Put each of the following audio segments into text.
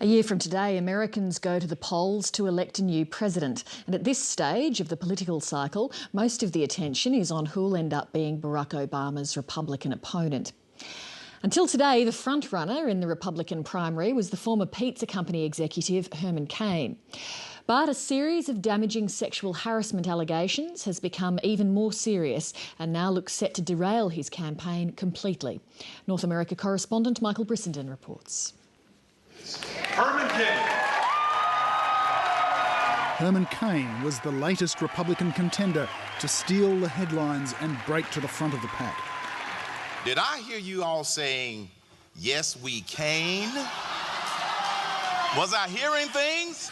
A year from today, Americans go to the polls to elect a new president. And at this stage of the political cycle, most of the attention is on who'll end up being Barack Obama's Republican opponent. Until today, the front-runner in the Republican primary was the former pizza company executive Herman Cain. But a series of damaging sexual harassment allegations has become even more serious and now looks set to derail his campaign completely. North America correspondent Michael Brissenden reports. Herman Cain. Herman Cain was the latest Republican contender to steal the headlines and break to the front of the pack. Did I hear you all saying, yes, we can? Was I hearing things?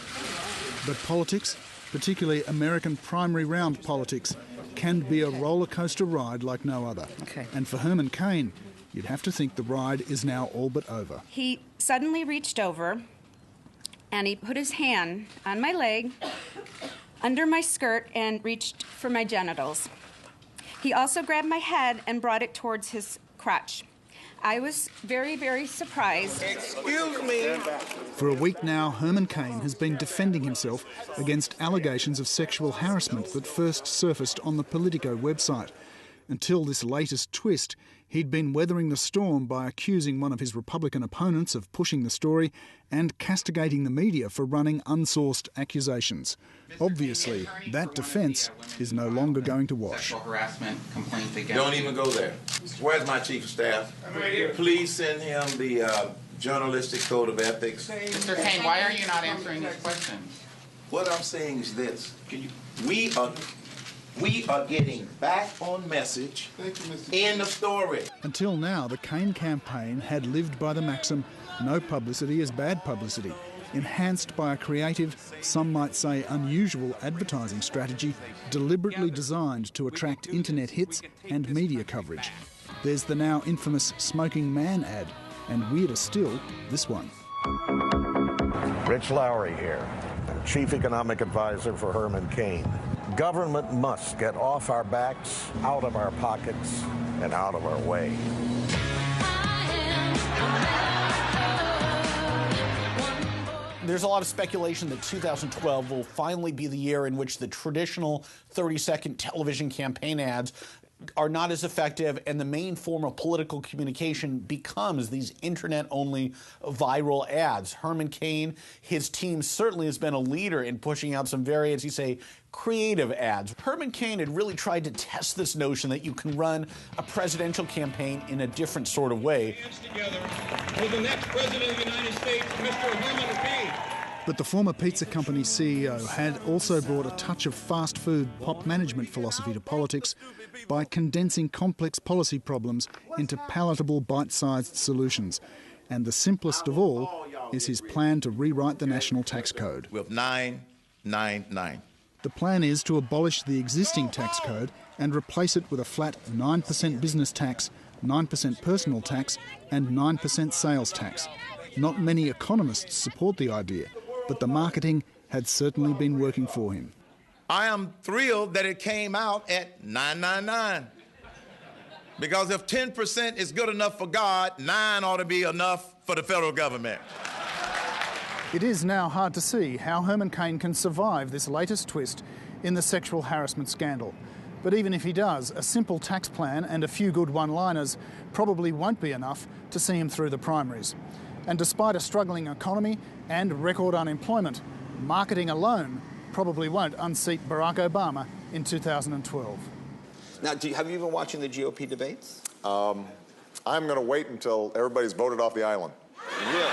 But politics, particularly American primary round politics, can be a roller coaster ride like no other. And for Herman Cain, you'd have to think the ride is now all but over. He suddenly reached over and he put his hand on my leg, under my skirt, and reached for my genitals. He also grabbed my head and brought it towards his crotch. I was very, very surprised. Excuse me. For a week now, Herman Cain has been defending himself against allegations of sexual harassment that first surfaced on the Politico website. Until this latest twist, he'd been weathering the storm by accusing one of his Republican opponents of pushing the story and castigating the media for running unsourced accusations. Obviously, that defence is no longer going to wash. Don't even go there. Where's my chief of staff? Please send him the journalistic code of ethics. Mr. Cain, why are you not answering these questions? What I'm saying is this. We are getting back on message in the story. Until now, the Cain campaign had lived by the maxim, no publicity is bad publicity, enhanced by a creative, some might say unusual advertising strategy deliberately designed to attract internet hits and media coverage. There's the now infamous smoking man ad, and weirder still, this one. Rich Lowry here, Chief Economic Advisor for Herman Cain. Government must get off our backs, out of our pockets, and out of our way. There's a lot of speculation that 2012 will finally be the year in which the traditional 30-second television campaign ads are not as effective, and the main form of political communication becomes these internet-only viral ads. Herman Cain, his team certainly has been a leader in pushing out some very, as you say, creative ads. Herman Cain had really tried to test this notion that you can run a presidential campaign in a different sort of way. Together with the next president of the United States, Mr. Herman Cain. But the former pizza company CEO had also brought a touch of fast food pop management philosophy to politics by condensing complex policy problems into palatable bite-sized solutions. And the simplest of all is his plan to rewrite the national tax code. With 999. The plan is to abolish the existing tax code and replace it with a flat 9% business tax, 9% personal tax and 9% sales tax. Not many economists support the idea, but the marketing had certainly been working for him. I am thrilled that it came out at 999. Because if 10% is good enough for God, 9 ought to be enough for the federal government. It is now hard to see how Herman Cain can survive this latest twist in the sexual harassment scandal. But even if he does, a simple tax plan and a few good one-liners probably won't be enough to see him through the primaries. And despite a struggling economy and record unemployment, marketing alone probably won't unseat Barack Obama in 2012. Now, have you been watching the GOP debates? I'm going to wait until everybody's voted off the island. Really?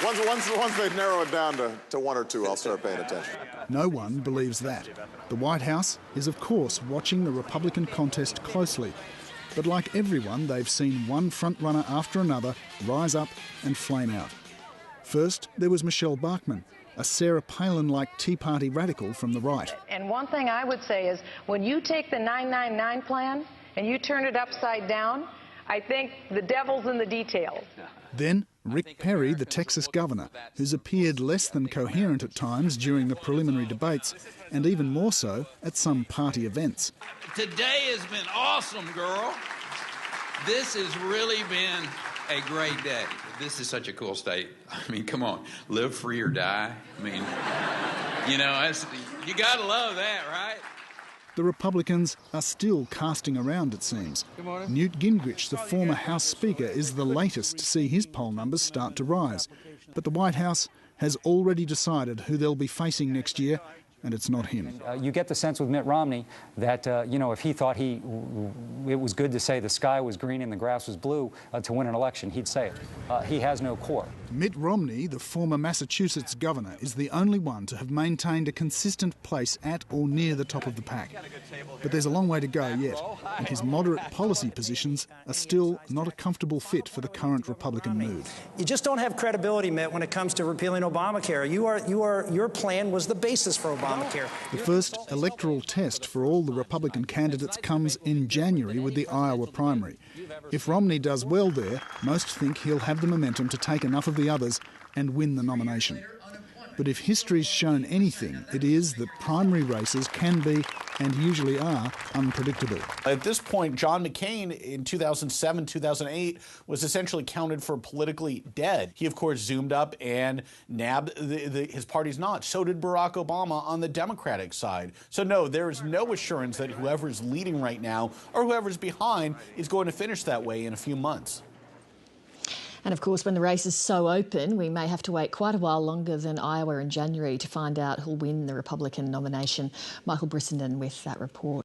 Once they narrow it down to 1 or 2, I'll start paying attention. No one believes that. The White House is, of course, watching the Republican contest closely. But like everyone, they've seen one front-runner after another rise up and flame out. First, there was Michelle Bachmann, a Sarah Palin-like Tea Party radical from the right. And one thing I would say is, when you take the 999 plan and you turn it upside down, I think the devil's in the details. Then Rick Perry, the Texas governor, who's appeared less than coherent at times during the preliminary debates and even more so at some party events. Today has been awesome, girl. This has really been a great day. This is such a cool state. I mean, come on, live free or die. I mean, you know, you gotta love that, right? The Republicans are still casting around, it seems. Newt Gingrich, the former House Speaker, is the latest to see his poll numbers start to rise. But the White House has already decided who they'll be facing next year, and it's not him. You get the sense with Mitt Romney that, you know, if he thought it was good to say the sky was green and the grass was blue to win an election, he'd say it. He has no core. Mitt Romney, the former Massachusetts governor, is the only one to have maintained a consistent place at or near the top of the pack. But there's a long way to go yet, and his moderate policy positions are still not a comfortable fit for the current Republican mood. You just don't have credibility, Mitt, when it comes to repealing Obamacare. Your plan was the basis for Obamacare. The first electoral test for all the Republican candidates comes in January with the Iowa primary. If Romney does well there, most think he'll have the momentum to take enough of the others and win the nomination. But if history's shown anything, it is that primary races can be, and usually are, unpredictable. At this point, John McCain in 2007, 2008 was essentially counted for politically dead. He, of course, zoomed up and nabbed his party's notch. So did Barack Obama on the Democratic side. So no, there is no assurance that whoever's leading right now or whoever's behind is going to finish that way in a few months. And of course, when the race is so open, we may have to wait quite a while longer than Iowa in January to find out who'll win the Republican nomination. Michael Brissenden with that report.